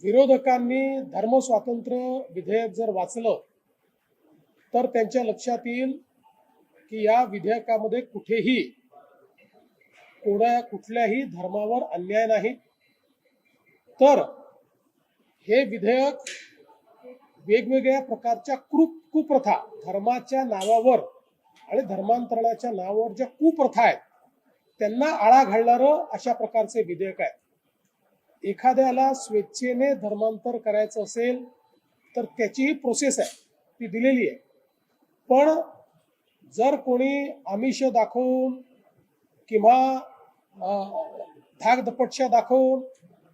विरोधकांनी धर्मस्वातंत्र्य विधेयक जर वाचलं तर त्यांच्या लक्षात येईल की या विधेयकामध्ये कुठेही कुठल्याही धर्मावर अन्याय नाही, तर हे विधेयक वेगवेगळ्या प्रकारच्या कुप्रथा धर्माच्या नावावर आणि धर्मांतरणाच्या नावावर ज्या कुप्रथा आहेत त्यांना आळा घालणारं अशा प्रकारचे विधेयक आहे. एखाद्याला स्वेच्छेने धर्मांतर करायचं असेल तर त्याची ही प्रोसेस आहे, ती दिलेली आहे. पण जर कोणी आमिष दाखवून किंवा धाकधपटशा दाखवून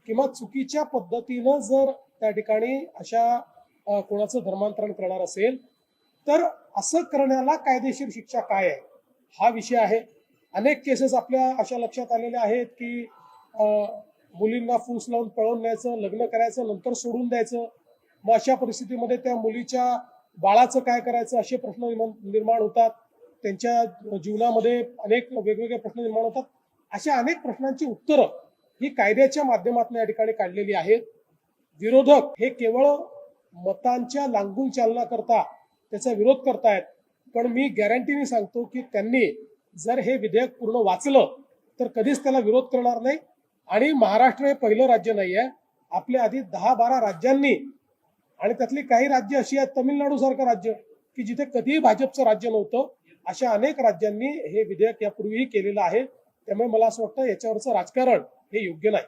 किंवा चुकीच्या पद्धतीनं जर त्या ठिकाणी अशा कोणाचं धर्मांतरण करणार असेल तर असं करण्याला कायदेशीर शिक्षा काय आहे हा विषय आहे. अनेक केसेस आपल्या अशा लक्षात आलेल्या आहेत की मुलींना फूस लावून पळवून न्यायचं, लग्न करायचं, नंतर सोडून द्यायचं. मग अशा परिस्थितीमध्ये त्या मुलीच्या बाळाचं काय करायचं असे प्रश्न निर्माण होतात. त्यांच्या जीवनामध्ये अनेक वेगवेगळे प्रश्न निर्माण होतात. अशा अनेक प्रश्नांची उत्तरं ही कायद्याच्या माध्यमातून या ठिकाणी काढलेली आहेत. विरोधक हे केवळ मतांच्या लांगून चालना करता त्याचा विरोध करतायत, पण मी गॅरंटीने सांगतो की त्यांनी जर हे विधेयक पूर्ण वाचलं तर कधीच त्याला विरोध करणार नाही. आणि महाराष्ट्र हे पहिलं राज्य नाही आहे. आपल्या आधी 10-12 राज्यांनी आणि त्यातली काही राज्य अशी आहेत, तमिळनाडू सारखं राज्य की जिथे कधीही भाजपचं राज्य नव्हतं, अशा अनेक राज्यांनी हे विधेयक यापूर्वीही केलेलं आहे. त्यामुळे मला असं वाटतं याच्यावरचं राजकारण हे योग्य नाही.